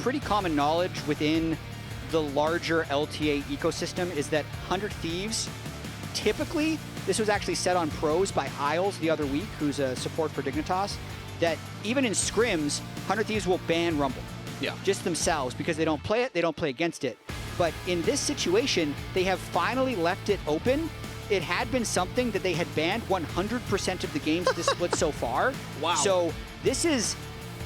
pretty common knowledge within the larger LTA ecosystem is that 100 Thieves, typically, this was actually said on pros by Isles the other week, who's a support for Dignitas, that even in scrims, 100 Thieves will ban Rumble. Yeah. Just themselves, because they don't play it, they don't play against it. But in this situation, they have finally left it open. It had been something that they had banned 100% of the games this split so far. Wow. So this is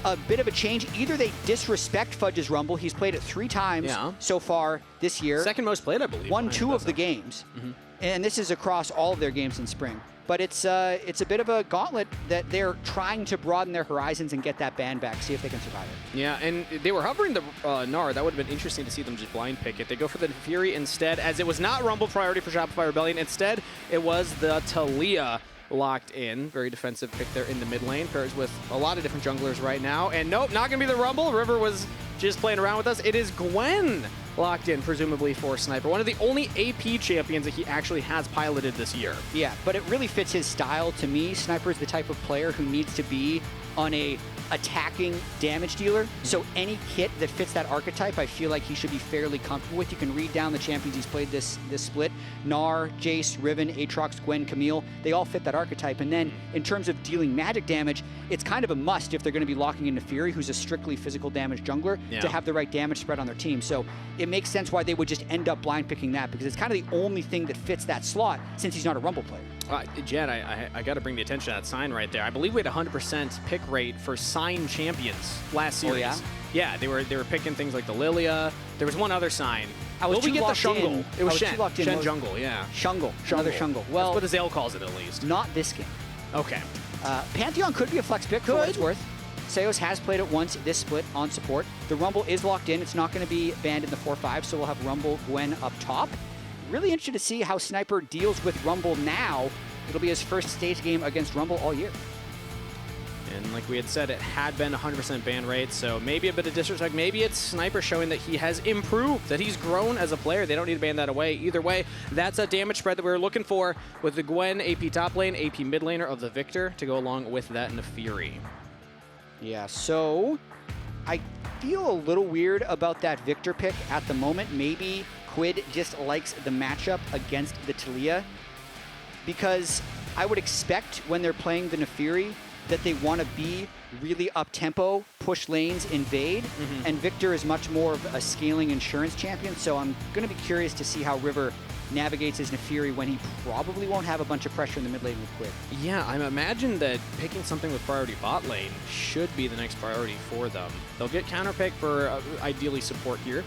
a bit of a change. Either they disrespect Fudge's Rumble. He's played it 3 times so far this year. Second most played, I believe. Won 2 of the games. And this is across all of their games in spring. But it's a bit of a gauntlet that they're trying to broaden their horizons and get that ban back, see if they can survive it. Yeah, and they were hovering the Gnar. That would have been interesting to see them just blind pick it. They go for the Naafiri instead, as it was not Rumble priority for Shopify Rebellion. Instead, it was the Taliyah locked in. Very defensive pick there in the mid lane. Pairs with a lot of different junglers right now. And nope, not going to be the Rumble. River was just playing around with us. It is Gwen locked in, presumably for Sniper. One of the only AP champions that he actually has piloted this year. Yeah, but it really fits his style to me. Sniper is the type of player who needs to be on a attacking damage dealer. So any kit that fits that archetype, I feel like he should be fairly comfortable with. You can read down the champions he's played this split. Gnar, Jace, Riven, Aatrox, Gwen, Camille, they all fit that archetype. And then in terms of dealing magic damage, it's kind of a must if they're going to be locking in Naafiri, who's a strictly physical damage jungler, to have the right damage spread on their team. So it makes sense why they would just end up blind picking that, because it's kind of the only thing that fits that slot since he's not a Rumble player. Jed, I got to bring the attention to that sign right there. I believe we had 100% pick rate for sign champions last series. Oh, yeah? Yeah, they were picking things like the Lilia. There was one other sign. I was Will we get the Shungle? In. It was Shen. Shen Jungle, yeah. Shungle. Another Shungle. Well, that's what Azael calls it, at least. Not this game. Okay. Pantheon could be a flex pick for what it's worth. Seos has played it once this split on support. The Rumble is locked in. It's not going to be banned in the 4-5, so we'll have Rumble Gwen up top. Really interested to see how Sniper deals with Rumble now. It'll be his first stage game against Rumble all year. And like we had said, it had been 100% ban rate, so maybe a bit of disrespect. Maybe it's Sniper showing that he has improved, that he's grown as a player. They don't need to ban that away. Either way, that's a damage spread that we were looking for with the Gwen AP top lane, AP mid laner of the Viktor to go along with that Naafiri. Yeah, so I feel a little weird about that Viktor pick at the moment. Maybe Quid just likes the matchup against the Taliyah, because I would expect when they're playing the Naafiri that they want to be really up-tempo, push lanes, invade, and Viktor is much more of a scaling insurance champion, so I'm going to be curious to see how River navigates his Naafiri when he probably won't have a bunch of pressure in the mid lane with Quid. Yeah, I imagine that picking something with priority bot lane should be the next priority for them. They'll get counterpick for ideally support here.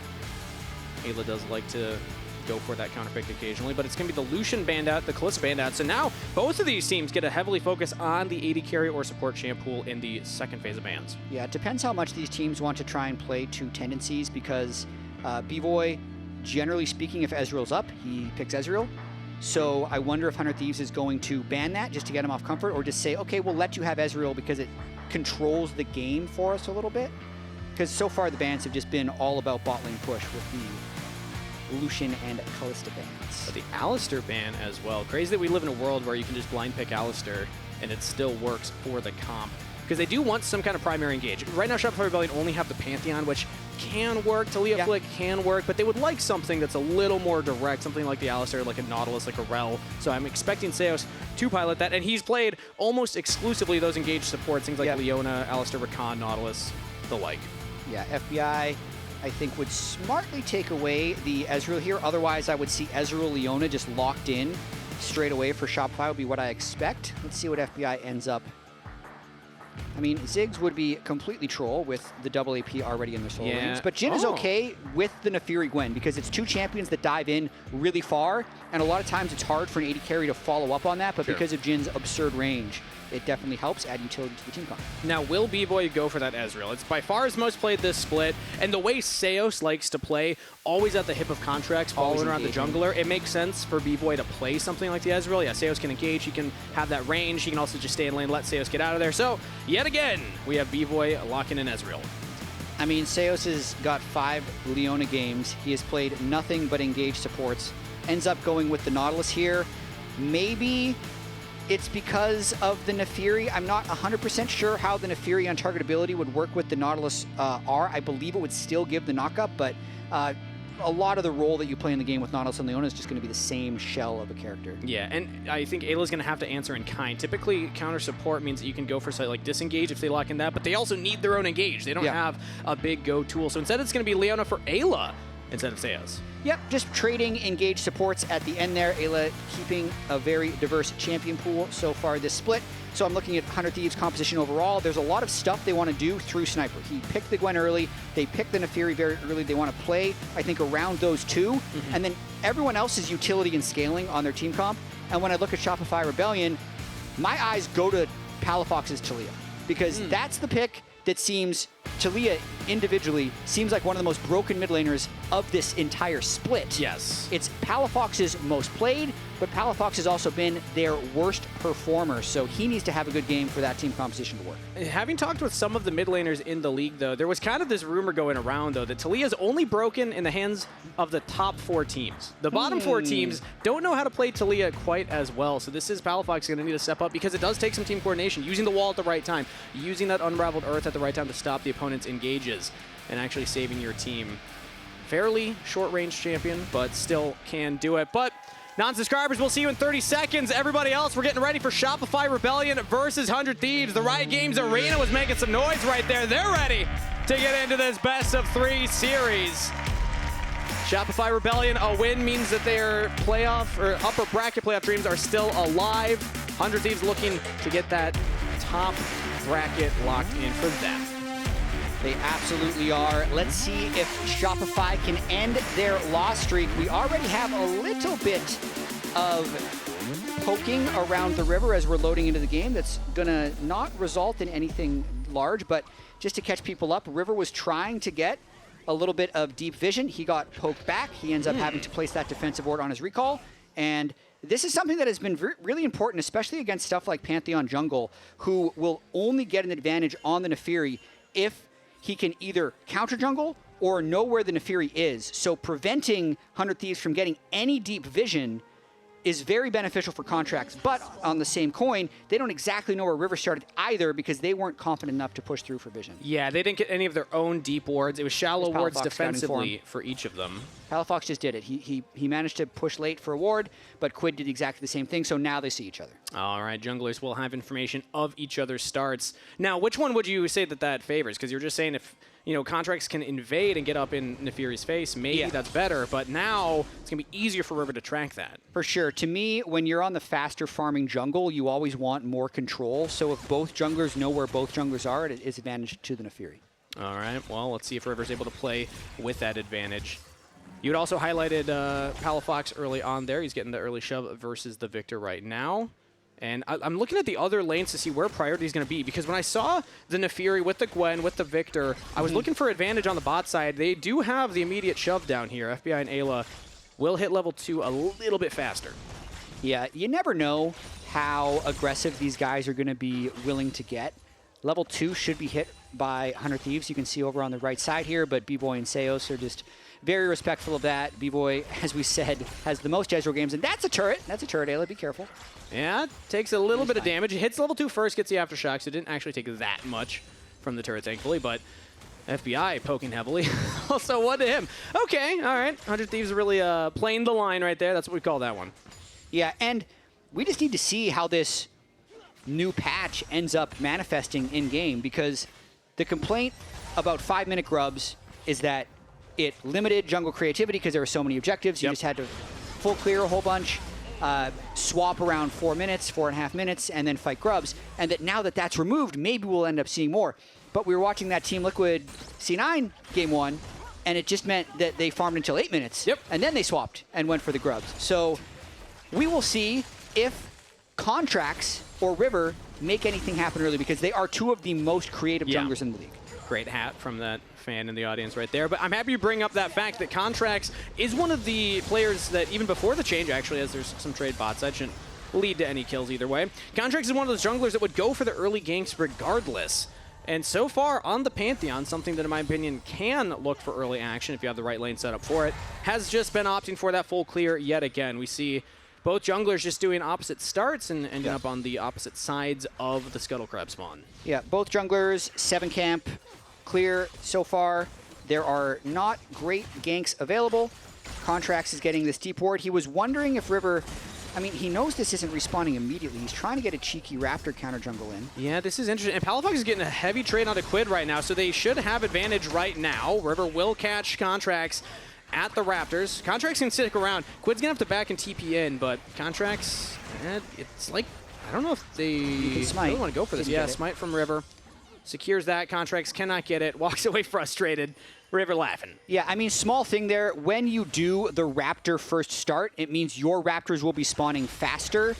Eyla does like to go for that counterpick occasionally, but it's going to be the Lucian banned out, the Kalista banned out. So now both of these teams get a heavily focus on the AD carry or support champ pool in the second phase of bans. Yeah, it depends how much these teams want to try and play to tendencies, because Bvoy, generally speaking, if Ezreal's up, he picks Ezreal. So I wonder if 100 Thieves is going to ban that just to get him off comfort, or just say, okay, we'll let you have Ezreal because it controls the game for us a little bit. Because so far the bans have just been all about bot lane push with the Lucian and Kalista bans. But the Alistar ban as well. Crazy that we live in a world where you can just blind pick Alistar and it still works for the comp. Because they do want some kind of primary engage. Right now, Shopify Rebellion only have the Pantheon, which can work. Taliyah Flick can work, but they would like something that's a little more direct, something like the Alistar, like a Nautilus, like a Rel. So I'm expecting Seos to pilot that, and he's played almost exclusively those engaged supports, things like Leona, Alistar, Rakan, Nautilus, the like. Yeah, FBI, I think, would smartly take away the Ezreal here. Otherwise, I would see Ezreal Leona just locked in straight away for Shopify would be what I expect. Let's see what FBI ends up. I mean, Ziggs would be completely troll with the double AP already in their solo lanes, but Jhin is okay with the Naafiri Gwen because it's two champions that dive in really far, and a lot of times it's hard for an AD carry to follow up on that, but because of Jin's absurd range, it definitely helps add utility to the team comp. Now, will Bvoy go for that Ezreal? It's by far his most played this split, and the way Seos likes to play, always at the hip of Contractz, following around the jungler, it makes sense for Bvoy to play something like the Ezreal. Yeah, Seos can engage, he can have that range, he can also just stay in lane, let Seos get out of there. So, yet again, we have Bvoy locking in Ezreal. I mean, Seos has got 5 Leona games. He has played nothing but engaged supports. Ends up going with the Nautilus here. Maybe it's because of the Naafiri. I'm not 100% sure how the Naafiri untargetability would work with the Nautilus R. I believe it would still give the knockup, but a lot of the role that you play in the game with Nautilus and Leona is just going to be the same shell of a character. Yeah, and I think Eyla's going to have to answer in kind. Typically, counter support means that you can go for like disengage if they lock in that, but they also need their own engage. They don't have a big go tool, so instead it's going to be Leona for Eyla instead of Zeus. Yep, just trading engage supports at the end there. Eyla keeping a very diverse champion pool so far this split. So I'm looking at 100 Thieves composition overall. There's a lot of stuff they want to do through Sniper. He picked the Gwen early. They picked the Naafiri very early. They want to play, I think, around those two. And then everyone else's utility and scaling on their team comp. And when I look at Shopify Rebellion, my eyes go to Palafox's Taliyah. Because that's the pick that seems, Taliyah individually seems like one of the most broken mid laners of this entire split. Yes. It's Palafox's most played, but Palafox has also been their worst performer, so he needs to have a good game for that team composition to work. Having talked with some of the mid laners in the league, though, there was kind of this rumor going around, though, that Taliyah's only broken in the hands of the top 4 teams. The bottom 4 teams don't know how to play Taliyah quite as well, so this is Palafox going to need to step up because it does take some team coordination, using the wall at the right time, using that unraveled earth at the right time to stop the opponent's engages, and actually saving your team. Fairly short-range champion, but still can do it. But non-subscribers, we'll see you in 30 seconds. Everybody else, we're getting ready for Shopify Rebellion versus 100 Thieves. The Riot Games Arena was making some noise right there. They're ready to get into this best-of-3 series. Shopify Rebellion, a win means that their playoff or upper bracket playoff dreams are still alive. 100 Thieves looking to get that top bracket locked in for them. They absolutely are. Let's see if Shopify can end their loss streak. We already have a little bit of poking around the river as we're loading into the game. That's gonna not result in anything large, but just to catch people up, River was trying to get a little bit of deep vision. He got poked back. He ends up having to place that defensive ward on his recall. And this is something that has been really important, especially against stuff like Pantheon jungle, who will only get an advantage on the Naafiri if he can either counter jungle or know where the Naafiri is. So preventing 100 Thieves from getting any deep vision is very beneficial for Contractz. But on the same coin, they don't exactly know where River started either because they weren't confident enough to push through for vision. Yeah, they didn't get any of their own deep wards. It was shallow wards defensively for each of them. Palafox just did it. He managed to push late for a ward, but Quid did exactly the same thing, so now they see each other. All right, junglers will have information of each other's starts. Now, which one would you say that favors? Because you're just saying if Contractz can invade and get up in Naafiri's face, maybe that's better, but now it's going to be easier for River to track that. For sure. To me, when you're on the faster farming jungle, you always want more control, so if both junglers know where both junglers are, it is advantage to the Naafiri. All right, well, let's see if River's able to play with that advantage. You had also highlighted Palafox early on there. He's getting the early shove versus the Viktor right now. And I'm looking at the other lanes to see where priority is going to be, because when I saw the Naafiri with the Gwen, with the Viktor, I was looking for advantage on the bot side. They do have the immediate shove down here. FBI and Eyla will hit level 2 a little bit faster. Yeah, you never know how aggressive these guys are going to be willing to get. Level 2 should be hit by 100 Thieves. You can see over on the right side here, but Bvoy and Seos are just very respectful of that. Bvoy, as we said, has the most Ezreal games, and that's a turret. That's a turret, Eyla. Be careful. Yeah, takes a little bit of damage. It hits level 2 first, gets the aftershocks. It didn't actually take that much from the turret, thankfully, but FBI poking heavily. Also, one to him. Okay, all right. 100 Thieves really playing the line right there. That's what we call that one. Yeah, and we just need to see how this new patch ends up manifesting in-game, because the complaint about 5-minute grubs is that it limited jungle creativity because there were so many objectives. You just had to full clear a whole bunch, swap around 4 minutes, 4.5 minutes, and then fight grubs. And that now that that's removed, maybe we'll end up seeing more. But we were watching that Team Liquid C9 game 1, and it just meant that they farmed until 8 minutes. And then they swapped and went for the grubs. So we will see if Contractz or River make anything happen early, because they are two of the most creative junglers in the league. Great hat from that fan in the audience right there. But I'm happy you bring up that fact that Contractz is one of the players that even before the change, actually, as there's some trade bots, that shouldn't lead to any kills either way. Contractz is one of those junglers that would go for the early ganks regardless. And so far on the Pantheon, something that in my opinion can look for early action if you have the right lane set up for it, has just been opting for that full clear yet again. We see both junglers just doing opposite starts and ending up on the opposite sides of the Scuttle Crab spawn. Yeah, both junglers, 7 camp, clear so far. There are not great ganks available. Contractz is getting this deep ward. He was wondering if River... I mean, he knows this isn't respawning immediately. He's trying to get a cheeky Raptor counter jungle in. Yeah, this is interesting. And Palafox is getting a heavy trade onto Quid right now, so they should have advantage right now. River will catch Contractz at the Raptors. Contractz can stick around. Quid's going to have to back and TP in, but Contractz, it's like, I don't know if they really want to go for this. Yeah, smite from River. Secures that. Contractz cannot get it. Walks away frustrated. River laughing. Yeah, I mean, small thing there. When you do the Raptor first start, it means your Raptors will be spawning faster.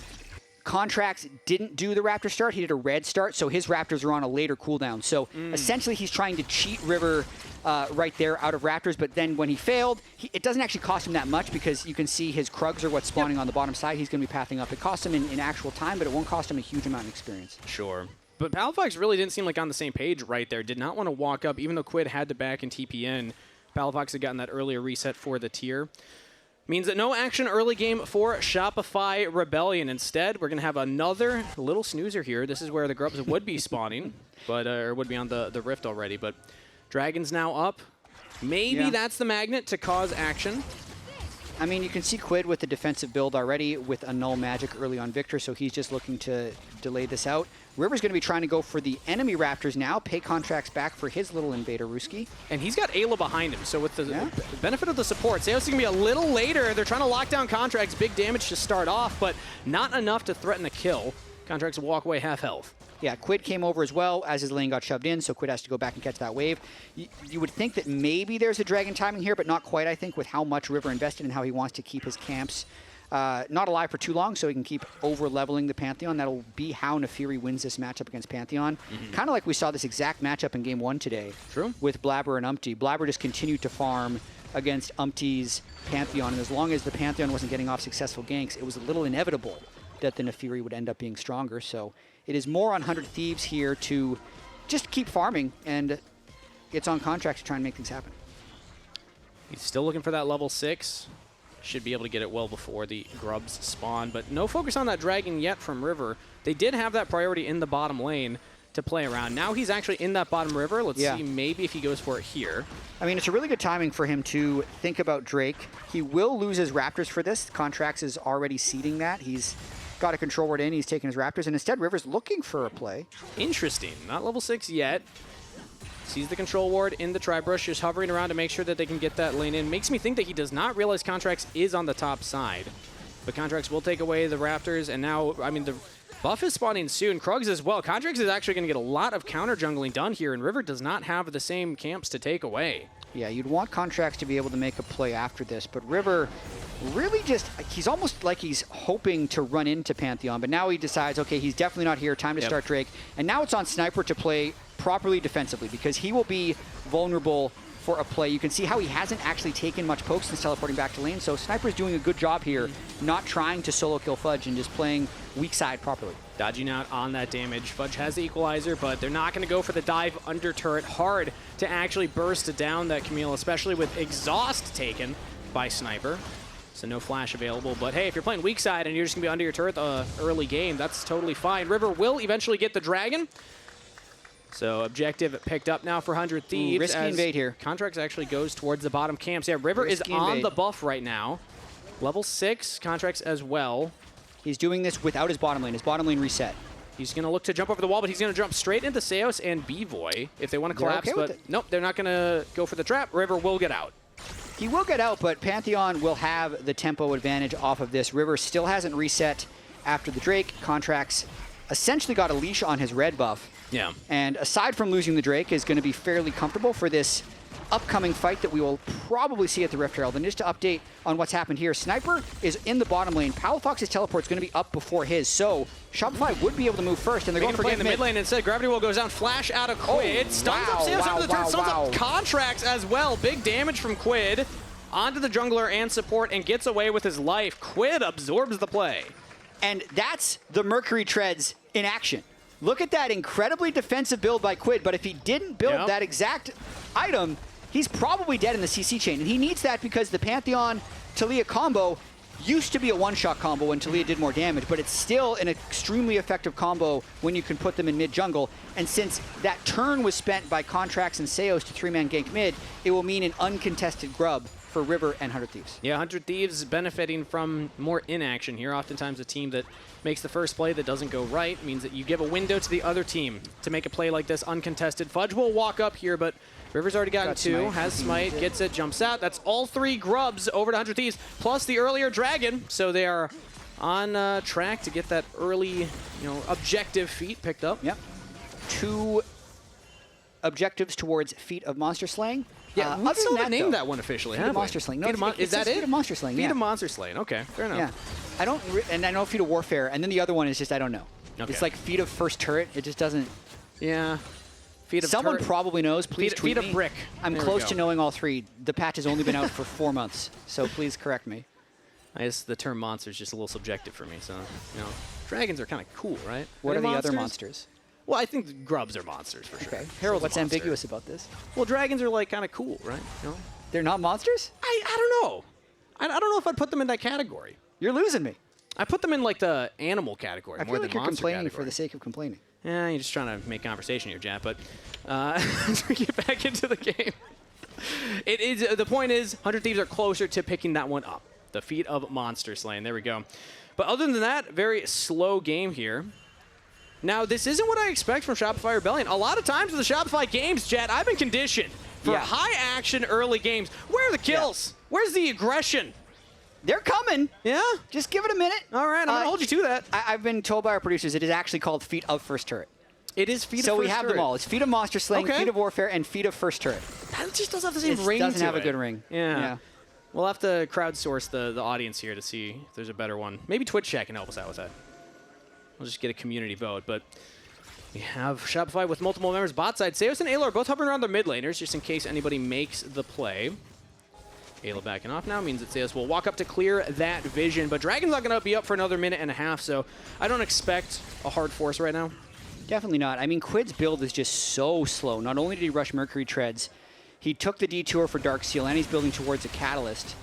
Contractz didn't do the Raptor start. He did a red start, so his Raptors are on a later cooldown. So essentially, he's trying to cheat River right there out of Raptors, but then when he failed, it doesn't actually cost him that much because you can see his Krugs are what's spawning on the bottom side. He's going to be pathing up. It costs him in actual time, but it won't cost him a huge amount of experience. Sure. But Palafox really didn't seem like on the same page right there. Did not want to walk up, even though Quid had to back and TP in. Palafox had gotten that earlier reset for the tier. Means that no action early game for Shopify Rebellion. Instead, we're going to have another little snoozer here. This is where the Grubs would be spawning, but or would be on the Rift already. But Dragon's now up. Maybe that's the magnet to cause action. I mean, you can see Quid with the defensive build already with a null magic early on Viktor, so he's just looking to delay this out. River's going to be trying to go for the enemy Raptors now, pay Contractz back for his little invader Ruski. And he's got Eyla behind him, so with the benefit of the support, Zeus is going to be a little later. They're trying to lock down Contractz, big damage to start off, but not enough to threaten the kill. Contractz will walk away half health. Yeah, Quid came over as well as his lane got shoved in, so Quid has to go back and catch that wave. You would think that maybe there's a dragon timing here, but not quite, I think, with how much River invested and how he wants to keep his camps not alive for too long so he can keep over-leveling the Pantheon. That'll be how Naafiri wins this matchup against Pantheon. Kind of like we saw this exact matchup in Game 1 today. True. With Blabber and Umpty. Blabber just continued to farm against Umpty's Pantheon, and as long as the Pantheon wasn't getting off successful ganks, it was a little inevitable that the Naafiri would end up being stronger. So it is more on 100 Thieves here to just keep farming, and it's on Contractz to try and make things happen. He's still looking for that level 6. Should be able to get it well before the Grubs spawn, but no focus on that dragon yet from River. They did have that priority in the bottom lane to play around. Now he's actually in that bottom river. Let's see maybe if he goes for it here. I mean, it's a really good timing for him to think about Drake. He will lose his Raptors for this. Contractz is already seeding that. He's got a control ward in. He's taking his Raptors, and instead River's looking for a play. Interesting. Not level 6 yet. Sees the control ward in the Tri-Brush, just hovering around to make sure that they can get that lane in. Makes me think that he does not realize Contractz is on the top side. But Contractz will take away the Raptors, and now, I mean, the buff is spawning soon. Krugs as well. Contractz is actually going to get a lot of counter jungling done here, and River does not have the same camps to take away. Yeah, you'd want Contractz to be able to make a play after this, but River really just, he's almost like he's hoping to run into Pantheon, but now he decides, okay, he's definitely not here, time to start Drake. And now it's on Sniper to play properly defensively because he will be vulnerable for a play. You can see how he hasn't actually taken much pokes since teleporting back to lane, so Sniper's doing a good job here, not trying to solo kill Fudge and just playing weak side properly. Dodging out on that damage. Fudge has the equalizer, but they're not going to go for the dive under turret. Hard to actually burst down that Camille, especially with exhaust taken by Sniper. So no flash available, but hey, if you're playing weak side and you're just going to be under your turret early game, that's totally fine. River will eventually get the dragon. So objective picked up now for 100 Thieves. Ooh, risky invade here. Contractz actually goes towards the bottom camps. Yeah, River is on the buff right now. Level 6, Contractz as well. He's doing this without his bottom lane. His bottom lane reset. He's going to look to jump over the wall, but he's going to jump straight into Zeus and Bvoy if they want to collapse. Okay, but nope, they're not going to go for the trap. River will get out. He will get out, but Pantheon will have the tempo advantage off of this. River still hasn't reset after the Drake. Contractz essentially got a leash on his red buff. Yeah. And aside from losing the Drake, is going to be fairly comfortable for this upcoming fight that we will probably see at the Rift Herald. And just to update on what's happened here, Sniper is in the bottom lane. Palafox's teleport is going to be up before his, so Shopify would be able to move first, and they're going to play in the mid lane instead. Gravity Wall goes down, flash out of Quid, stuns up Zeus over the turn, stuns up Contractz as well. Big damage from Quid onto the jungler and support, and gets away with his life. Quid absorbs the play. And that's the Mercury Treads in action. Look at that incredibly defensive build by Quid, but if he didn't build that exact item, he's probably dead in the CC chain. And he needs that because the Pantheon Taliyah combo used to be a one-shot combo when Taliyah did more damage, but it's still an extremely effective combo when you can put them in mid-jungle. And since that turn was spent by Contractz and Seos to 3-man gank mid, it will mean an uncontested grub for River and 100 Thieves. Yeah, 100 Thieves benefiting from more inaction here. Oftentimes a team that makes the first play that doesn't go right means that you give a window to the other team to make a play like this uncontested. Fudge will walk up here, but River's already gotten two, has smite, gets it, jumps out. That's all 3 grubs over to 100 Thieves, plus the earlier dragon. So they are on track to get that early, objective feat picked up. Yep. 2 objectives towards feat of monster slaying. Yeah, we still haven't named that one officially, Feat of monster slaying. No, is that it? Feat of monster slaying. Feat of monster slaying. Okay, fair enough. Yeah, I don't, and I know feat of warfare, and then the other one is just I don't know. Okay. It's like feat of first turret. It just doesn't. Yeah. Feat of Someone turret. Probably knows. Please tweet me. Feat of brick. I'm close to knowing all 3. The patch has only been out for 4 months, so please correct me. I guess the term monster is just a little subjective for me. So dragons are kind of cool, right? What are the other monsters? Well, I think grubs are monsters for sure. Okay. Harold, what's ambiguous about this? Well, dragons are like kind of cool, right? They're not monsters? I don't know. I don't know if I'd put them in that category. You're losing me. I put them in like the animal category I more feel than like you're monster complaining category. for the sake of complaining. Yeah, you're just trying to make conversation here, Jap. But as we get back into the game, the point is 100 Thieves are closer to picking that one up. The feat of monster slaying. There we go. But other than that, very slow game here. Now, this isn't what I expect from Shopify Rebellion. A lot of times with the Shopify games, Jet, I've been conditioned for high-action early games. Where are the kills? Where's the aggression? They're coming. Yeah? Just give it a minute. All right, I'm going to hold you to that. I've been told by our producers it is actually called feat of first turret. It is feat of first turret. So we have them all. It's feat of monster slaying, feat of warfare, and feat of first turret. That just doesn't have the same ring It doesn't to have it. a good ring. Yeah. We'll have to crowdsource the audience here to see if there's a better one. Maybe Twitch chat can help us out with that. We'll just get a community vote, but we have Shopify with multiple members bot side. Seos and Eyla are both hovering around their mid laners just in case anybody makes the play. Eyla backing off now means that Seos will walk up to clear that vision, but Dragon's not going to be up for another minute and a half, so I don't expect a hard force right now. Definitely not. I mean, Quid's build is just so slow. Not only did he rush Mercury Treads, he took the detour for Dark Seal, and he's building towards a Catalyst.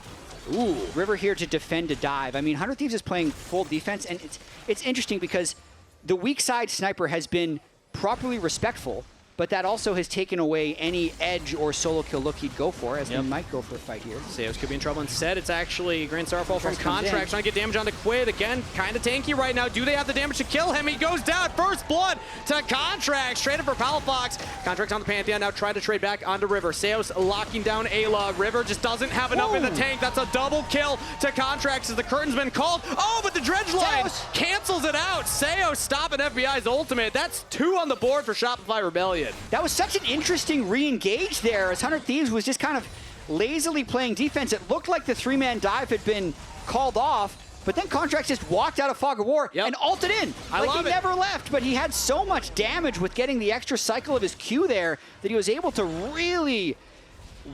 Ooh, River here to defend a dive. I mean, 100 Thieves is playing full defense, and it's interesting because the weak side sniper has been properly respectful, but that also has taken away any edge or solo kill look he'd go for, as they might go for a fight here. Seos could be in trouble. Instead, it's actually Grand Starfall from Contractz trying to get damage onto Quid. Again, kind of tanky right now. Do they have the damage to kill him? He goes down. First blood to Contractz. Traded for Palafox. Contractz on the Pantheon. Now try to trade back onto River. Seos locking down Eyla. River just doesn't have enough in the tank. That's a double kill to Contractz as the curtain's been called. Oh, but the dredge line cancels it out. Seos stopping FBI's ultimate. That's 2 on the board for Shopify Rebellion. That was such an interesting re-engage there as 100 Thieves was just kind of lazily playing defense. It looked like the 3-man dive had been called off, but then Contractz just walked out of Fog of War and ulted in. He never left, but he had so much damage with getting the extra cycle of his Q there that he was able to really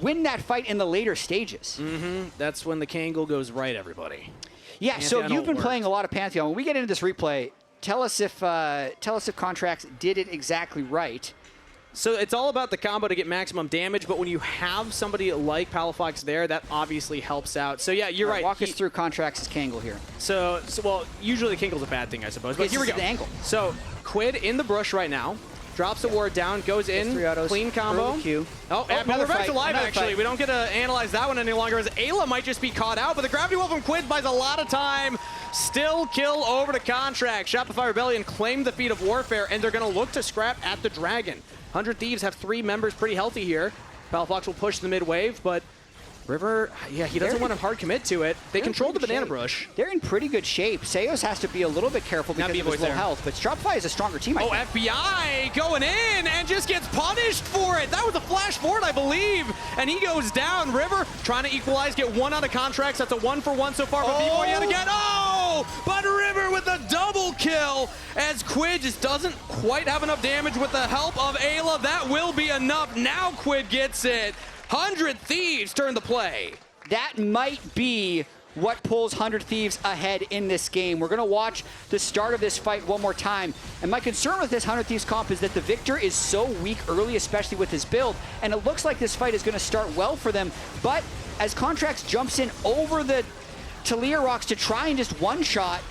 win that fight in the later stages. That's when the Kangol goes right, everybody. Yeah, Pantheon, so you've been playing a lot of Pantheon. When we get into this replay, tell us if Contractz did it exactly right. So it's all about the combo to get maximum damage, but when you have somebody like Palafox there, that obviously helps out. So yeah, you're right. Walk us through Contractz' Kangol here. So well, usually the Kangol's a bad thing, I suppose. But here we go. The angle. So Quid in the brush right now. Drops the ward down, goes in, clean combo. Oh, we're back to live, actually. We don't get to analyze that one any longer, as Eyla might just be caught out, but the gravity well from Quid buys a lot of time. Still kill over to Contractz. Shopify Rebellion claimed the feat of warfare, and they're going to look to scrap at the Dragon. 100 Thieves have 3 members pretty healthy here. Palafox will push the mid wave, but River, yeah, he doesn't want to hard commit to it. They control the banana brush. They're in pretty good shape. Seos has to be a little bit careful because of his low health, but Shopify is a stronger team, I think. FBI going in and just gets punished for it. That was a flash forward, I believe, and he goes down. River trying to equalize, get 1 out of Contractz. That's a 1-for-1 so far, but Bvoy yet again. Oh, but River with a double kill as Quid just doesn't quite have enough damage with the help of Eyla. That will be enough. Now Quid gets it. 100 Thieves turn the play. That might be what pulls 100 Thieves ahead in this game. We're going to watch the start of this fight one more time. And my concern with this 100 Thieves comp is that the Viktor is so weak early, especially with his build. And it looks like this fight is going to start well for them. But as Contractz jumps in over the Taliyah rocks to try and just one-shot.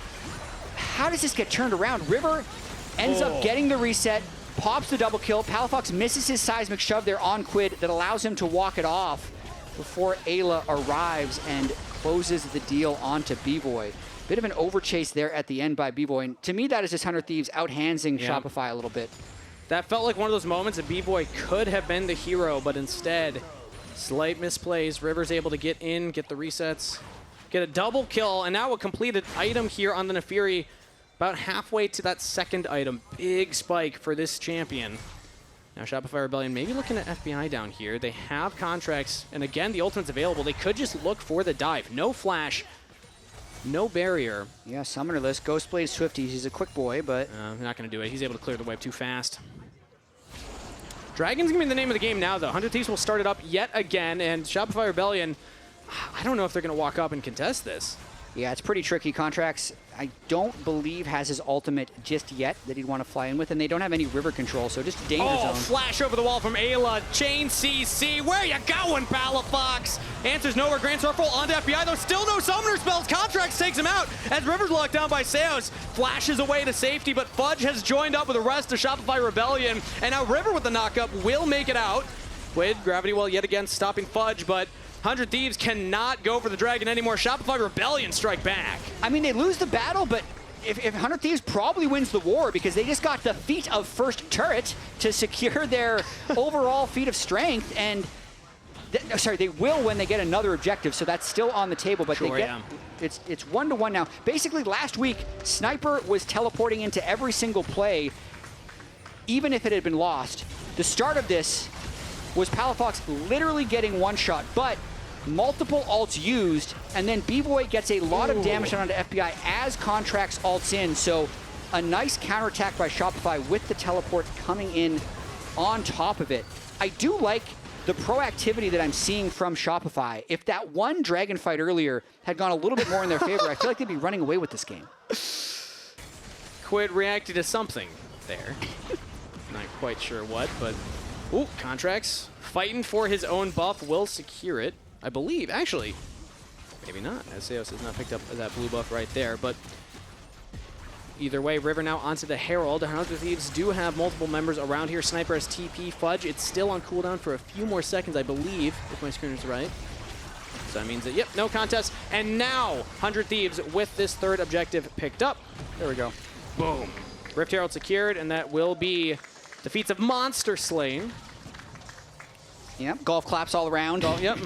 How does this get turned around? River ends up getting the reset, pops the double kill. Palafox misses his seismic shove there on Quid that allows him to walk it off before Eyla arrives and closes the deal onto Bvoy. Bit of an overchase there at the end by Bvoy. And to me, that is just 100 Thieves out-handsing Shopify a little bit. That felt like one of those moments that Bvoy could have been the hero, but instead, slight misplays. River's able to get in, get the resets, get a double kill, and now a completed item here on the Naafiri. About halfway to that second item. Big spike for this champion. Now Shopify Rebellion maybe looking at FBI down here. They have Contractz, and again, the ultimate's available. They could just look for the dive. No flash, no barrier. Yeah, Summoner list. Ghostblade Swifty. He's a quick boy, but... not going to do it. He's able to clear the wave too fast. Dragon's going to be the name of the game now, though. 100 Thieves will start it up yet again, and Shopify Rebellion, I don't know if they're going to walk up and contest this. Yeah, it's pretty tricky. Contractz, I don't believe has his ultimate just yet that he'd want to fly in with, and they don't have any river control, so just danger zone. Flash over the wall from Eyla. Chain CC. Where you going, Palafox? Answers nowhere. Grand Circle onto FBI, though. Still no summoner spells. Contractz takes him out as River's locked down by Seos. Flashes away to safety, but Fudge has joined up with the rest of Shopify Rebellion, and now River with the knockup will make it out. Quid, Gravity Well yet again stopping Fudge, but 100 Thieves cannot go for the Dragon anymore. Shopify Rebellion strike back. I mean, they lose the battle, but if 100 Thieves probably wins the war because they just got the feat of first turret to secure their overall feat of strength, and they will when they get another objective, so that's still on the table, but sure, they get it's 1-1 now. Basically, last week, Sniper was teleporting into every single play, even if it had been lost. The start of this was Palafox literally getting one shot, but multiple ults used, and then Bvoy gets a lot of damage onto FBI as Contractz ults in, so a nice counterattack by Shopify with the teleport coming in on top of it. I do like the proactivity that I'm seeing from Shopify. If that one dragon fight earlier had gone a little bit more in their favor, I feel like they'd be running away with this game. Quid reacted to something there. Not quite sure what, but... Ooh, Contractz fighting for his own buff, will secure it, I believe. Actually, maybe not, as Seos has not picked up that blue buff right there, but either way, River now onto the Herald. 100 Thieves do have multiple members around here. Sniper has TP. Fudge, it's still on cooldown for a few more seconds, I believe, if my screen is right. So that means that, yep, no contest. And now, 100 Thieves with this third objective picked up. There we go. Boom. Rift Herald secured, and that will be the feats of Monster Slain. Yep, golf claps all around. Yep.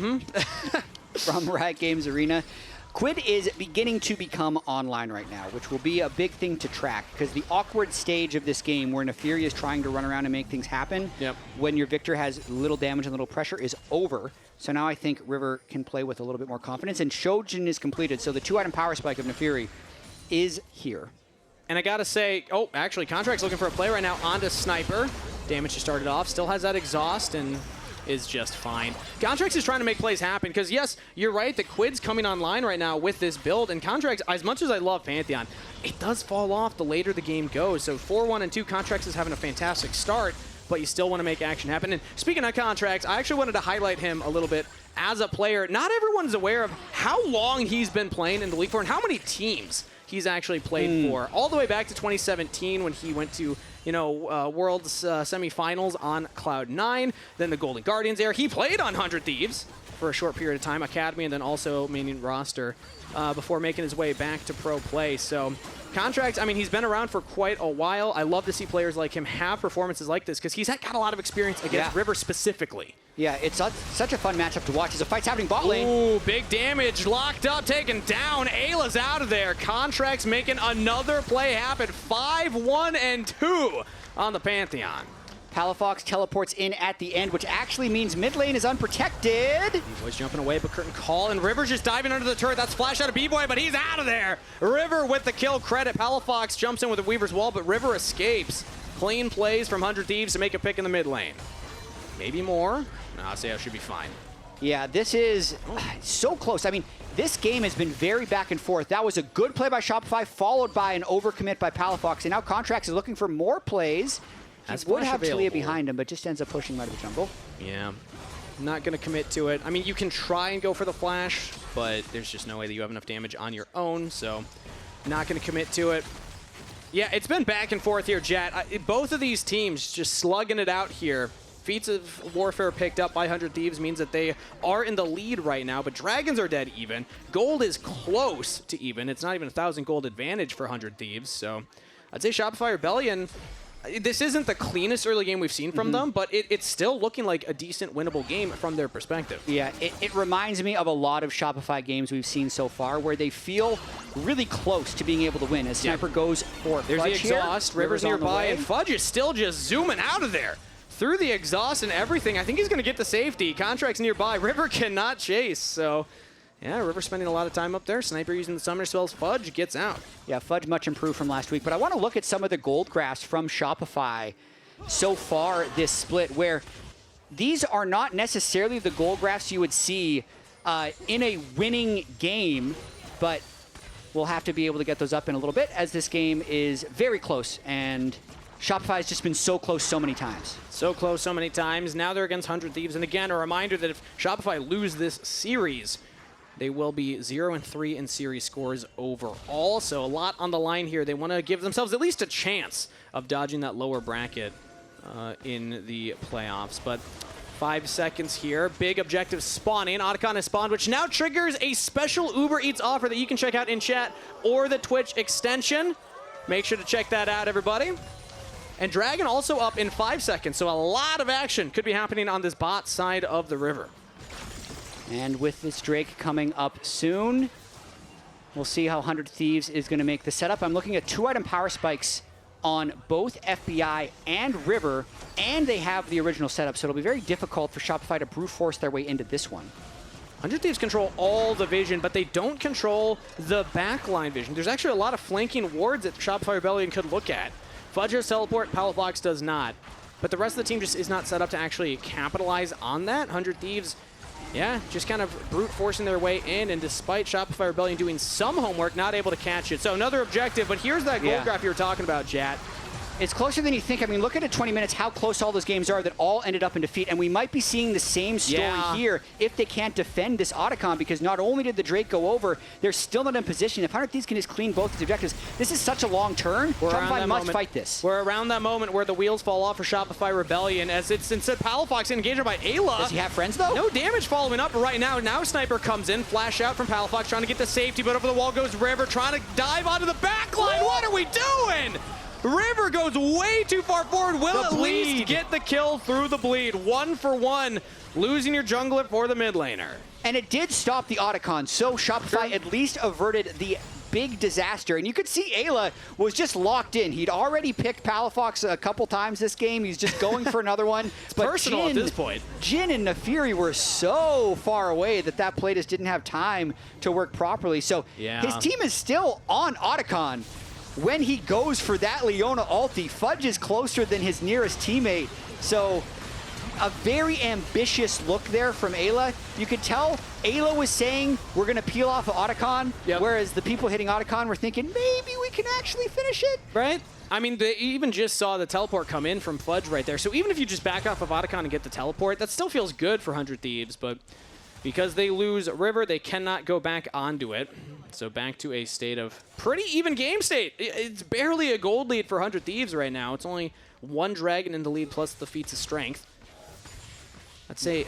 From Riot Games Arena. Quid is beginning to become online right now, which will be a big thing to track, because the awkward stage of this game where Naafiri is trying to run around and make things happen, when your Viktor has little damage and little pressure, is over. So now I think River can play with a little bit more confidence, and Shojin is completed, so the 2-item power spike of Naafiri is here. And I gotta say, actually, Contractz looking for a play right now onto Sniper. Damage to start it off, still has that exhaust and is just fine. Contractz is trying to make plays happen, because yes, you're right that Quid's coming online right now with this build, and Contractz, as much as I love Pantheon, it does fall off the later the game goes. So 4-1 and 2, Contractz is having a fantastic start, but you still want to make action happen. And speaking of Contractz, I actually wanted to highlight him a little bit as a player. Not everyone's aware of how long he's been playing in the league for and how many teams he's actually played for. All the way back to 2017 when he went to, World's semifinals on Cloud9, then the Golden Guardians era. He played on 100 Thieves for a short period of time, Academy, and then also main roster before making his way back to pro play. So Contractz, I mean, he's been around for quite a while. I love to see players like him have performances like this, because he's got a lot of experience against River specifically. Yeah, it's such a fun matchup to watch as a fight's happening bot lane. Ooh, big damage, locked up, taken down. Eyla's out of there. Contractz making another play happen. 5-1 and 2 on the Pantheon. Palafox teleports in at the end, which actually means mid lane is unprotected. Bvoy's jumping away, but curtain call, and River's just diving under the turret. That's flash out of Bvoy, but he's out of there. River with the kill credit. Palafox jumps in with a Weaver's Wall, but River escapes. Clean plays from 100 Thieves to make a pick in the mid lane. Maybe more. No, Azael should be fine. Yeah, this is so close. I mean, this game has been very back and forth. That was a good play by Shopify, followed by an overcommit by Palafox, and now Contractz is looking for more plays. He would have Taliyah behind him, but just ends up pushing him out of the jungle. Yeah. Not going to commit to it. I mean, you can try and go for the flash, but there's just no way that you have enough damage on your own, so not going to commit to it. Yeah, it's been back and forth here, Jet. Both of these teams just slugging it out here. Feats of Warfare picked up by 100 Thieves means that they are in the lead right now, but Dragons are dead even. Gold is close to even. It's not even 1,000 gold advantage for 100 Thieves, so I'd say Shopify Rebellion, this isn't the cleanest early game we've seen from them, but it's still looking like a decent winnable game from their perspective. Yeah, it reminds me of a lot of Shopify games we've seen so far where they feel really close to being able to win as Sniper goes for There's Fudge the exhaust, here. River's nearby, and Fudge is still just zooming out of there. Through the exhaust and everything. I think he's going to get the safety. Contractz nearby. River cannot chase, so yeah, River spending a lot of time up there. Sniper using the summoner spells. Fudge gets out. Yeah, Fudge much improved from last week, but I want to look at some of the gold graphs from Shopify so far this split, where these are not necessarily the gold graphs you would see in a winning game, but we'll have to be able to get those up in a little bit as this game is very close, and Shopify has just been so close so many times. So close so many times. Now they're against 100 Thieves. And again, a reminder that if Shopify lose this series, they will be 0-3 in series scores overall. So a lot on the line here. They want to give themselves at least a chance of dodging that lower bracket in the playoffs. But 5 seconds here. Big objective spawning. Otacon has spawned, which now triggers a special Uber Eats offer that you can check out in chat or the Twitch extension. Make sure to check that out, everybody. And Dragon also up in 5 seconds, so a lot of action could be happening on this bot side of the river. And with this Drake coming up soon, we'll see how 100 Thieves is going to make the setup. I'm looking at 2-item power spikes on both FBI and River, and they have the original setup, so it'll be very difficult for Shopify to brute force their way into this one. 100 Thieves control all the vision, but they don't control the backline vision. There's actually a lot of flanking wards that Shopify Rebellion could look at. Fudge has teleport, Palafox does not. But the rest of the team just is not set up to actually capitalize on that. 100 Thieves, yeah, just kind of brute forcing their way in, and despite Shopify Rebellion doing some homework, not able to catch it. So another objective, but here's that gold graph you were talking about, Jat. It's closer than you think. I mean, look at it 20 minutes, how close all those games are that all ended up in defeat. And we might be seeing the same story here if they can't defend this Otacon, because not only did the Drake go over, they're still not in position. If 100 Thieves can just clean both these objectives, this is such a long turn. Shopify must fight this. We're around that moment where the wheels fall off for Shopify Rebellion, as it's instead Palafox engaged by Eyla. Does he have friends, though? No damage following up right now. Now Sniper comes in, flash out from Palafox, trying to get the safety, but over the wall goes River, trying to dive onto the back line. What are we doing? River goes way too far forward. Will at least get the kill through the bleed. 1 for 1, losing your jungler for the mid laner. And it did stop the Otacon, so Shopify at least averted the big disaster. And you could see Eyla was just locked in. He'd already picked Palafox a couple times this game. He's just going for another one. It's but personal at this point. Jhin and Naafiri were so far away that play just didn't have time to work properly. So his team is still on Otacon. When he goes for that Leona ulti, Fudge is closer than his nearest teammate. So a very ambitious look there from Eyla. You could tell Eyla was saying, we're going to peel off of Otacon, whereas the people hitting Otacon were thinking, maybe we can actually finish it. Right? I mean, they even just saw the teleport come in from Fudge right there. So even if you just back off of Otacon and get the teleport, that still feels good for 100 Thieves, but because they lose River, they cannot go back onto it. So back to a state of pretty even game state. It's barely a gold lead for 100 Thieves right now. It's only 1 Dragon in the lead plus the feats of strength. I'd say,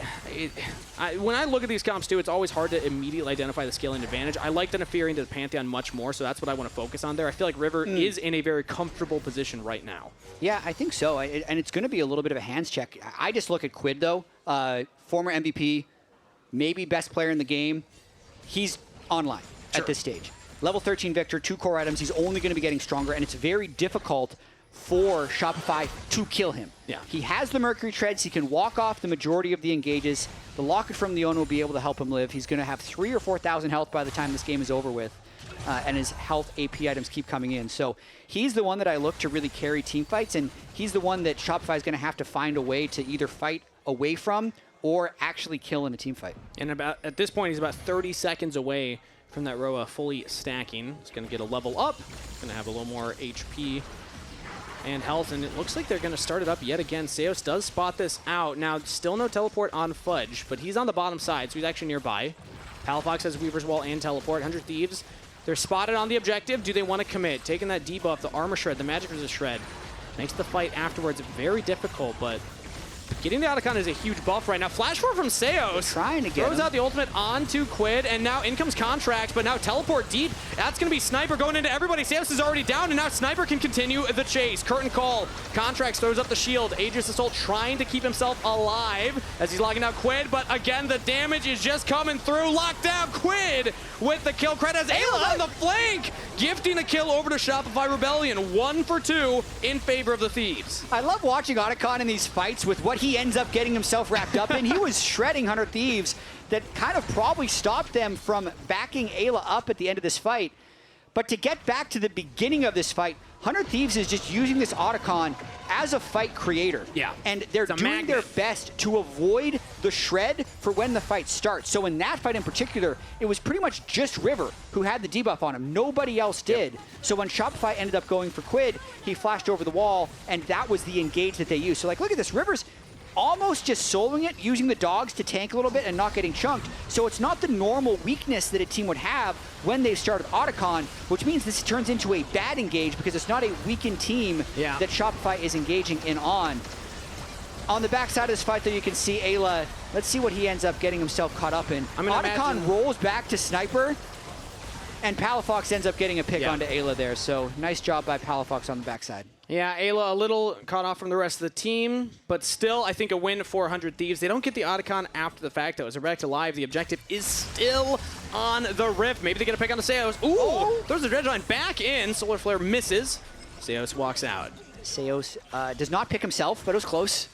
when I look at these comps too, it's always hard to immediately identify the scaling advantage. I like the Naafiri into the Pantheon much more, so that's what I want to focus on there. I feel like River is in a very comfortable position right now. Yeah, I think so, and it's going to be a little bit of a hands check. I just look at Quid though, former MVP, maybe best player in the game. He's online at this stage. Level 13 Viktor, 2 core items. He's only going to be getting stronger, and it's very difficult for Shopify to kill him. Yeah. He has the Mercury Treads. He can walk off the majority of the engages. The Locket from Leona will be able to help him live. He's going to have 3,000 or 4,000 health by the time this game is over with, and his health AP items keep coming in. So he's the one that I look to really carry team fights, and he's the one that Shopify is going to have to find a way to either fight away from or actually kill in a team fight. And at this point, he's about 30 seconds away from that Roa fully stacking. He's going to get a level up. Going to have a little more HP and health, and it looks like they're going to start it up yet again. Seos does spot this out. Now, still no teleport on Fudge, but he's on the bottom side, so he's actually nearby. Palafox has Weaver's Wall and teleport. 100 Thieves, they're spotted on the objective. Do they want to commit? Taking that debuff, the armor shred, the magic resist shred, makes the fight afterwards very difficult, but getting the Otacon is a huge buff right now. Flash forward from Seos. Trying to get throws out the ultimate onto Quid, and now in comes Contractz, but now teleport deep. That's going to be Sniper going into everybody. Seos is already down, and now Sniper can continue the chase. Curtain call. Contractz throws up the shield. Aegis Assault trying to keep himself alive as he's logging out Quid, but again, the damage is just coming through. Locked down Quid with the kill. Cred has Eyla on the flank, gifting a kill over to Shopify Rebellion. 1 for 2 in favor of the Thieves. I love watching Otacon in these fights with what he ends up getting himself wrapped up in. He was shredding 100 Thieves that kind of probably stopped them from backing Eyla up at the end of this fight. But to get back to the beginning of this fight, 100 Thieves is just using this Otacon as a fight creator. Yeah. And they're doing their best to avoid the shred for when the fight starts. So in that fight in particular, it was pretty much just River who had the debuff on him. Nobody else did. Yep. So when Shopify ended up going for Quid, he flashed over the wall, and that was the engage that they used. So like, look at this. River's almost just soloing it, using the dogs to tank a little bit and not getting chunked. So it's not the normal weakness that a team would have when they started Otacon, which means this turns into a bad engage because it's not a weakened team that Shopify is engaging in on. On the backside of this fight, though, you can see Eyla. Let's see what he ends up getting himself caught up in. Otacon rolls back to Sniper, and Palafox ends up getting a pick onto Eyla there. So nice job by Palafox on the backside. Yeah, Eyla a little caught off from the rest of the team, but still, I think a win for 100 Thieves. They don't get the Otacon after the fact, though. As we're back to live, the objective is still on the Rift. Maybe they get a pick on the Seos. Ooh! Throws the Dredgeline back in. Solar Flare misses. Seos walks out. Seos does not pick himself, but it was close.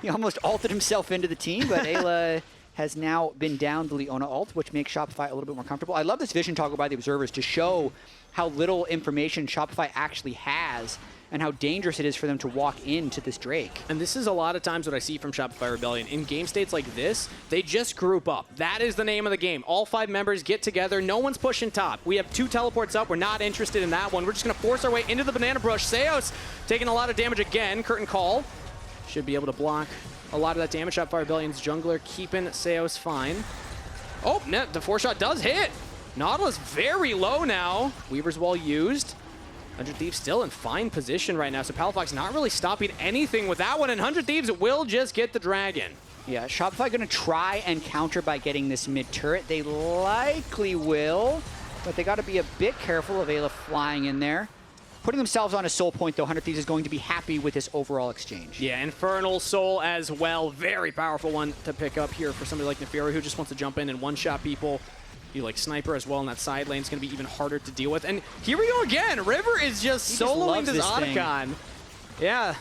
He almost ulted himself into the team, but Eyla has now been down the Leona ult, which makes Shopify a little bit more comfortable. I love this vision toggle by the observers to show how little information Shopify actually has and how dangerous it is for them to walk into this Drake. And this is a lot of times what I see from Shopify Rebellion. In game states like this, they just group up. That is the name of the game. All 5 members get together. No one's pushing top. We have 2 teleports up. We're not interested in that one. We're just going to force our way into the banana brush. Seos taking a lot of damage again. Curtain call. Should be able to block a lot of that damage. Shopify Rebellion's jungler keeping Seos fine. Oh, no, the 4-shot does hit. Nautilus very low now. Weaver's Wall used. 100 Thieves still in fine position right now, so Palafox not really stopping anything with that one, and 100 Thieves will just get the dragon. Yeah, Shopify going to try and counter by getting this mid-turret. They likely will, but they got to be a bit careful of Eyla flying in there. Putting themselves on a soul point, though, 100 Thieves is going to be happy with this overall exchange. Yeah, Infernal Soul as well. Very powerful one to pick up here for somebody like Naafiri who just wants to jump in and one-shot people. You like Sniper as well in that side lane is going to be even harder to deal with. And here we go again. River is just soloing this Otacon. Yeah.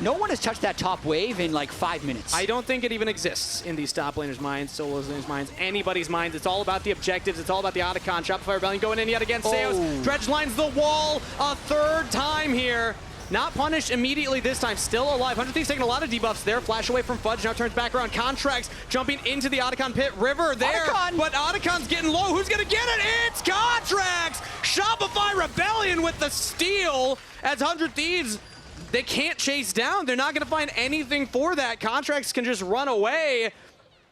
No one has touched that top wave in like 5 minutes. I don't think it even exists in these top laners' minds, solo laners' minds, anybody's minds. It's all about the objectives. It's all about the Otacon. Shopify Rebellion going in yet again. Seos dredge lines the wall a 3rd time here. Not punished immediately this time. Still alive. 100 Thieves taking a lot of debuffs there. Flash away from Fudge. Now turns back around. Contractz jumping into the Otacon pit. River there. But Otacon's getting low. Who's going to get it? It's Contractz! Shopify Rebellion with the steal as 100 Thieves, they can't chase down. They're not going to find anything for that. Contractz can just run away.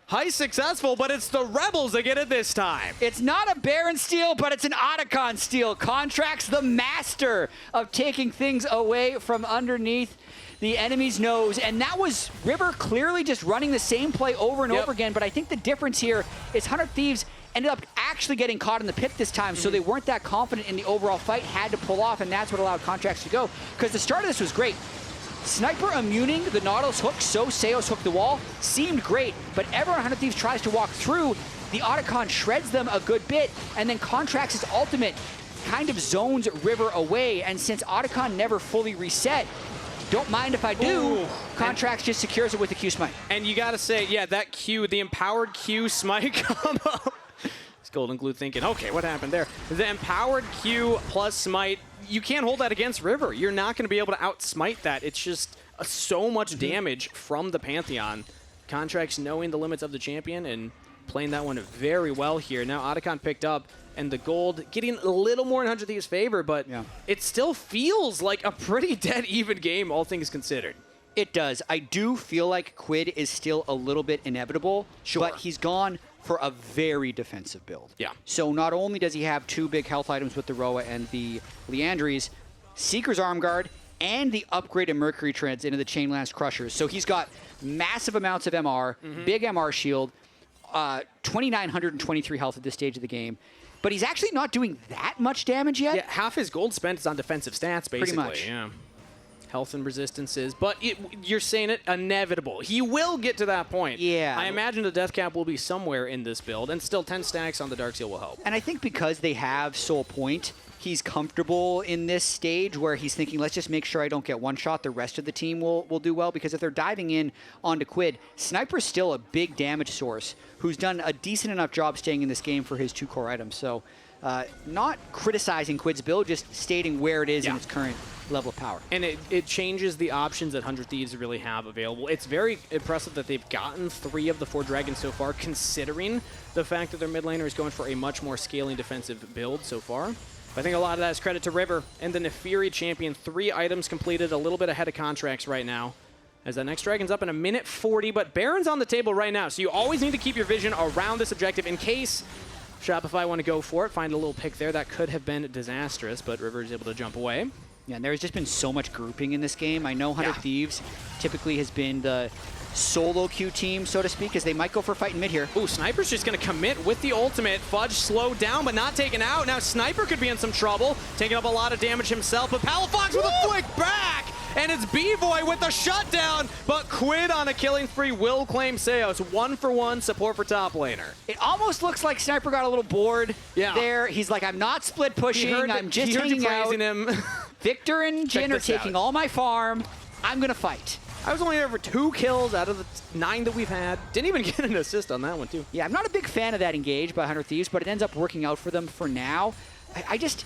Heist successful, but it's the Rebels that get it this time. It's not a Baron steal, but it's an Otacon steal. Contractz, the master of taking things away from underneath the enemy's nose. And that was River clearly just running the same play over and over again. But I think the difference here is 100 Thieves ended up actually getting caught in the pit this time, so they weren't that confident in the overall fight, had to pull off, and that's what allowed Contractz to go. Because the start of this was great. Sniper immuning the Nautilus hook, so Seos hooked the wall, seemed great, but ever 100 Thieves tries to walk through, the Otacon shreds them a good bit, and then Contract's ultimate kind of zones River away, and since Otacon never fully reset, don't mind if I do, Contractz just secures it with the Q smite. And you gotta say, yeah, that Q, the empowered Q smite combo. Golden Glue thinking, okay, what happened there? The empowered Q plus smite, you can't hold that against River. You're not going to be able to out-smite that. It's just so much damage from the Pantheon. Contractz knowing the limits of the champion and playing that one very well here. Now Otacon picked up, and the gold getting a little more in 100 Thieves' favor, but it still feels like a pretty dead even game, all things considered. It does. I do feel like Quid is still a little bit inevitable, but he's gone for a very defensive build. Yeah. So not only does he have 2 big health items with the Roa and the Leandries, Seeker's Arm Guard, and the upgraded Mercury Treads into the Chain Lance Crushers. So he's got massive amounts of MR, big MR shield, 2,923 health at this stage of the game. But he's actually not doing that much damage yet. Yeah, half his gold spent is on defensive stats, basically. Pretty much. Yeah. Health and resistances, but you're saying it inevitable. He will get to that point. Yeah. I imagine the death cap will be somewhere in this build, and still 10 stacks on the Dark Seal will help. And I think because they have Soul Point, he's comfortable in this stage where he's thinking, let's just make sure I don't get one shot. The rest of the team will do well, because if they're diving in onto Quid, Sniper's still a big damage source who's done a decent enough job staying in this game for his 2 core items. So not criticizing Quid's build, just stating where it is in its current level of power. And it changes the options that 100 Thieves really have available. It's very impressive that they've gotten 3 of the 4 dragons so far, considering the fact that their mid laner is going for a much more scaling defensive build so far. But I think a lot of that is credit to River and the Naafiri champion. 3 items completed, a little bit ahead of Contractz right now, as that next dragon's up in 1:40, but Baron's on the table right now, so you always need to keep your vision around this objective in case Shopify want to go for it. Find a little pick there. That could have been disastrous, but River is able to jump away. Yeah, and there's just been so much grouping in this game. I know 100 Thieves typically has been the solo queue team, so to speak, as they might go for a fight in mid here. Ooh, Sniper's just going to commit with the ultimate. Fudge slowed down, but not taken out. Now Sniper could be in some trouble, taking up a lot of damage himself, but Palafox with a quick back! And it's Bvoy with the shutdown, but Quid on a killing spree will claim Seos. 1-for-1 support for top laner. It almost looks like Sniper got a little bored there. He's like, I'm not split pushing, I'm just hanging out. Him. Victor and Jhin are taking all my farm. I'm going to fight. I was only there for 2 kills out of the 9 that we've had. Didn't even get an assist on that one, too. Yeah, I'm not a big fan of that engage by 100 Thieves, but it ends up working out for them for now. I just...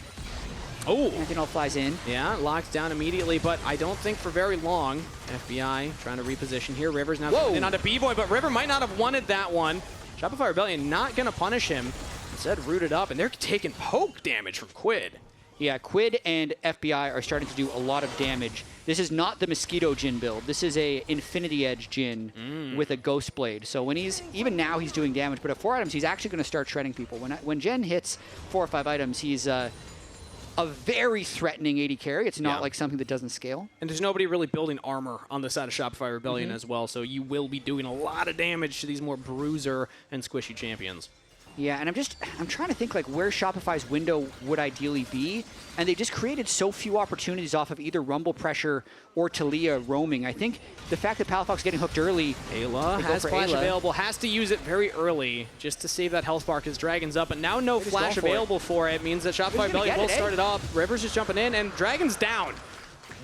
Oh, Pantheon flies in. Yeah, locked down immediately, but I don't think for very long. FBI trying to reposition here. River's now coming in onto Bvoy, but River might not have wanted that one. Shopify Rebellion not going to punish him. Instead, rooted up, and they're taking poke damage from Quid. Yeah, Quid and FBI are starting to do a lot of damage. This is not the Mosquito Jhin build. This is a Infinity Edge Jhin with a Ghost Blade. So when even now he's doing damage, but at 4 items, he's actually going to start shredding people. When Jhin hits 4 or 5 items, he's a very threatening AD carry. It's not like something that doesn't scale. And there's nobody really building armor on the side of Shopify Rebellion as well, so you will be doing a lot of damage to these more bruiser and squishy champions. Yeah, and I'm trying to think like where Shopify's window would ideally be, and they just created so few opportunities off of either Rumble Pressure or Taliyah roaming. I think the fact that Palafox is getting hooked early, Eyla has flash available, has to use it very early just to save that health bar because Dragon's up, and now no flash available for it means that Shopify Rebellion will start it up. River's just jumping in, and Dragon's down.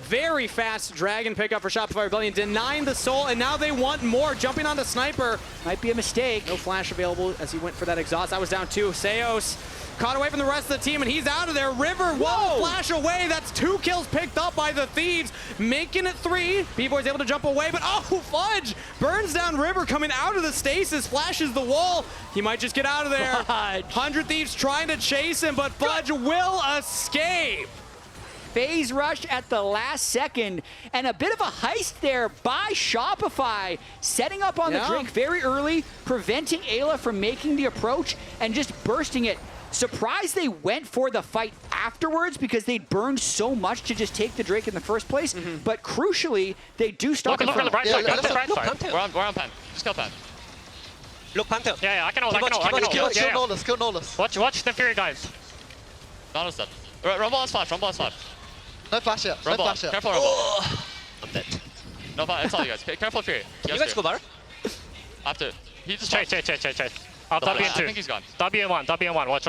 Very fast Dragon pickup for Shopify Rebellion, denying the soul, and now they want more. Jumping on the Sniper. Might be a mistake. No flash available as he went for that exhaust. I was down 2. Seos caught away from the rest of the team, and he's out of there. River, one flash away. That's 2 kills picked up by the Thieves, making it 3. Bvoy's able to jump away, but Fudge burns down River coming out of the stasis, flashes the wall. He might just get out of there. Fudge. 100 Thieves trying to chase him, but Fudge will escape. Phase rush at the last second, and a bit of a heist there by Shopify, setting up on the Drake very early, preventing Eyla from making the approach and just bursting it. Surprised they went for the fight afterwards because they'd burned so much to just take the Drake in the first place, but crucially, they do start Look on the bright side, go to the bright side. We're on Pan. Just kill Pan. Look, Pantheon. Yeah, I can hold. Kill Nautilus. Watch the Fury guys. Nautilus dead. Rumble has flash, No flash yet. Rumble, no flash yet. Careful Rumble. I'm dead. No flash, it's all you guys. Careful Fury. Can you guys go bar? After. He just Chase. I'll W in 2. I think he's gone. W in 1. Watch.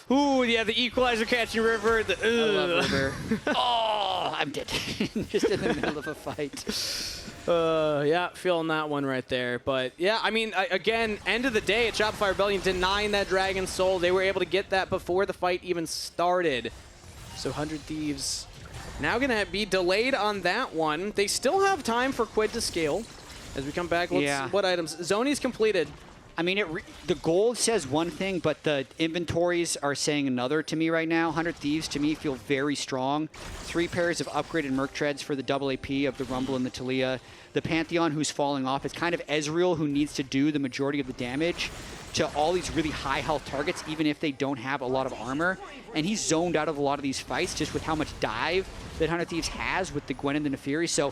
Ooh, yeah, the equalizer catching River. I love River. I'm dead. Just in the middle of a fight. Yeah, feeling that one right there. But yeah, I mean, again, end of the day, at Shopify Rebellion denying that Dragon Soul. They were able to get that before the fight even started. So 100 Thieves now going to be delayed on that one. They still have time for Quid to scale. As we come back, what items? Zoni's completed. I mean, the gold says one thing, but the inventories are saying another to me right now. 100 Thieves, to me, feel very strong. 3 pairs of upgraded Merc Treads for the double AP of the Rumble and the Taliyah. The Pantheon, who's falling off. It's kind of Ezreal, who needs to do the majority of the damage to all these really high health targets, even if they don't have a lot of armor. And he's zoned out of a lot of these fights just with how much dive that 100 Thieves has with the Gwen and the Naafiri. So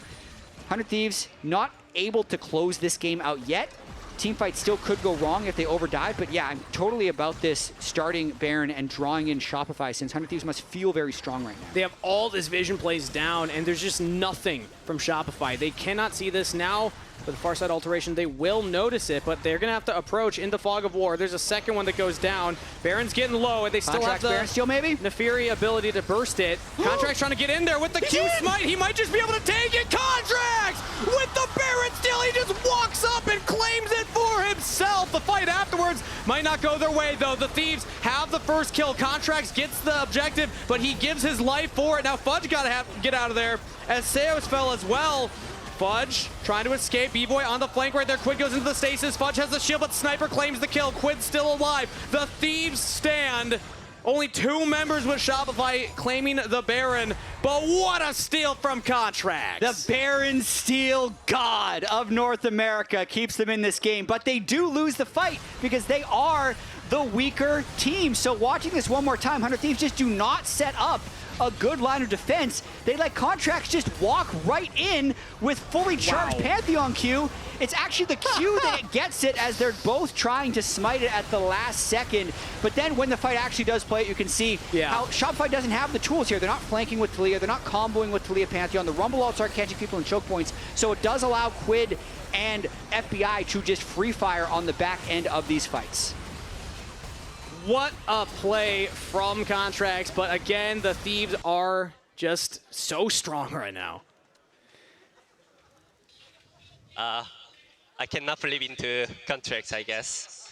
100 Thieves not able to close this game out yet. Teamfight still could go wrong if they overdive, but yeah, I'm totally about this starting Baron and drawing in Shopify, since 100 Thieves must feel very strong right now. They have all this vision plays down, and there's just nothing from Shopify. They cannot see this now. With the far side alteration, they will notice it, but they're going to have to approach into Fog of War. There's a second one that goes down. Baron's getting low, and they still have the Baron steal, maybe? Naafiri ability to burst it. Contractz trying to get in there with the Q smite. He might just be able to take it. Contractz with the Baron steal. He just walks up and claims it for himself. The fight afterwards might not go their way, though. The Thieves have the first kill. Contractz gets the objective, but he gives his life for it. Now Fudge got to get out of there, as Seos fell as well. Fudge trying to escape. Bvoy on the flank right there. Quid goes into the stasis. Fudge has the shield, but Sniper claims the kill. Quid's still alive. The Thieves stand. Only 2 members with Shopify claiming the Baron, but what a steal from Contractz. The Baron steal god of North America keeps them in this game, but they do lose the fight because they are the weaker team. So watching this one more time, 100 Thieves just do not set up a good line of defense. They let Contractz just walk right in with fully charged Pantheon Q. It's actually the Q that gets it, as they're both trying to smite it at the last second. But then when the fight actually does play it, you can see how Shopify doesn't have the tools here. They're not flanking with Taliyah. They're not comboing with Taliyah Pantheon. The Rumble ults are catching people in choke points. So it does allow Quid and FBI to just free fire on the back end of these fights. What a play from Contractz, but again, the Thieves are just so strong right now. I cannot believe into Contractz, I guess.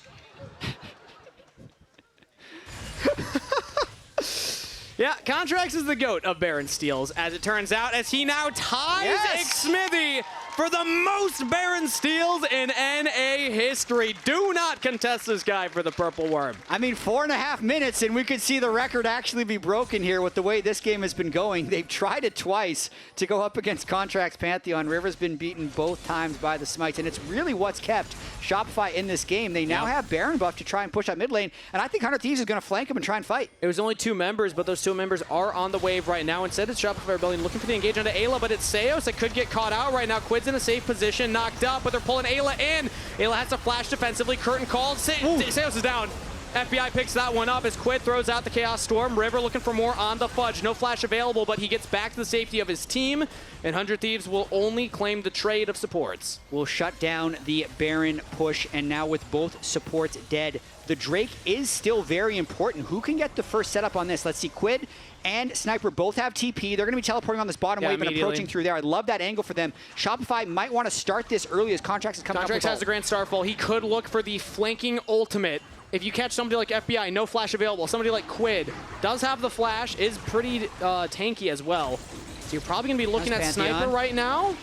Yeah, Contractz is the GOAT of Baron steals, as it turns out, as he now ties Xmithy for the most Baron steals in NA history. Do not contest this guy for the Purple Worm. I mean, 4.5 minutes, and we could see the record actually be broken here with the way this game has been going. They've tried it twice to go up against Contractz Pantheon. River's been beaten both times by the smites, and it's really what's kept Shopify in this game. They now have Baron buff to try and push up mid lane, and I think 100 Thieves is going to flank him and try and fight. It was only 2 members, but those 2 members are on the wave right now. Instead, it's Shopify Rebellion looking for the engage onto Eyla, but it's Seos that could get caught out right now. Quid's in a safe position, knocked up, but they're pulling Eyla in. Eyla has to flash defensively. Curtain called. Seos is down. FBI picks that one up as Quid throws out the Chaos Storm. River looking for more on the Fudge. No flash available, but he gets back to the safety of his team, and 100 Thieves will only claim the trade of supports. Will shut down the Baron push, and now with both supports dead, the Drake is still very important. Who can get the first setup on this? Let's see. Quid and Sniper both have TP. They're going to be teleporting on this bottom wave and approaching through there. I love that angle for them. Shopify might want to start this early as Contractz is coming up with Contractz has the Grand Starfall. He could look for the flanking ultimate. If you catch somebody like FBI, no flash available. Somebody like Quid does have the flash, is pretty tanky as well. So you're probably going to be looking at Sniper right now.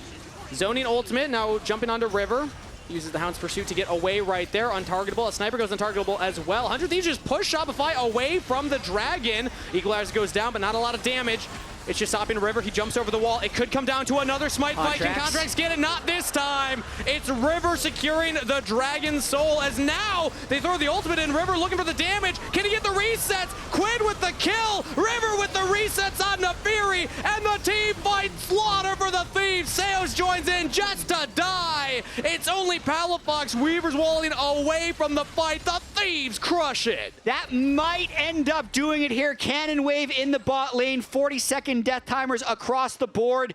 Zoning ultimate, now jumping onto River. Uses the Hound's Pursuit to get away right there. Untargetable. A Sniper goes untargetable as well. 100 Thieves just push Shopify away from the Dragon. Equalizer goes down, but not a lot of damage. It's just stopping River. He jumps over the wall. It could come down to another smite fight. Can Contractz get it? Not this time. It's River securing the Dragon's Soul, as now they throw the ultimate in. River looking for the damage. Can he get the resets? Quid with the kill. River with the resets on Naafiri. And the team fight slaughter for the Thieves. Seos joins in just to die. It's only Palafox. Weaver's walling away from the fight. The Thieves crush it. That might end up doing it here. Cannon wave in the bot lane. 40-second death timers across the board.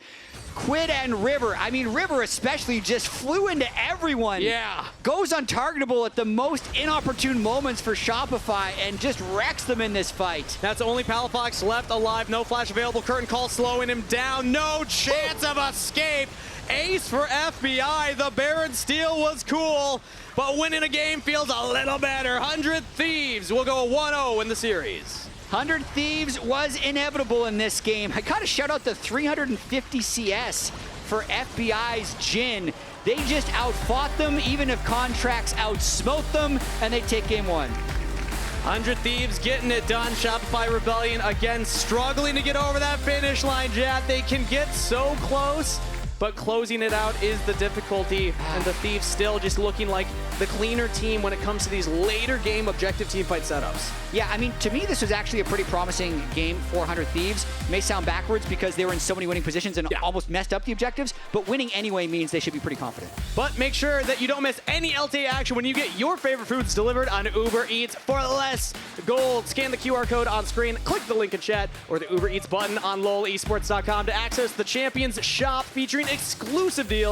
Quid and River, I mean, River especially just flew into everyone. Yeah. Goes untargetable at the most inopportune moments for Shopify and just wrecks them in this fight. That's only Palafox left alive. No flash available. Curtain call slowing him down. No chance of escape. Ace for FBI. The Baron steal was cool, but winning a game feels a little better. 100 Thieves will go 1-0 in the series. 100 Thieves was inevitable in this game. I gotta shout out the 350 CS for FBI's Jhin. They just outfought them, even if Contractz outsmote them, and they take game 1. 100 Thieves getting it done. Shopify Rebellion again struggling to get over that finish line, Jad. They can get so close, but closing it out is the difficulty. And the Thieves still just looking like the cleaner team when it comes to these later game objective teamfight setups. Yeah, I mean, to me, this was actually a pretty promising game for 100 Thieves. May sound backwards because they were in so many winning positions and almost messed up the objectives, but winning anyway means they should be pretty confident. But make sure that you don't miss any LTA action when you get your favorite foods delivered on Uber Eats for less gold. Scan the QR code on screen, click the link in chat, or the Uber Eats button on lolesports.com to access the Champions Shop featuring exclusive deals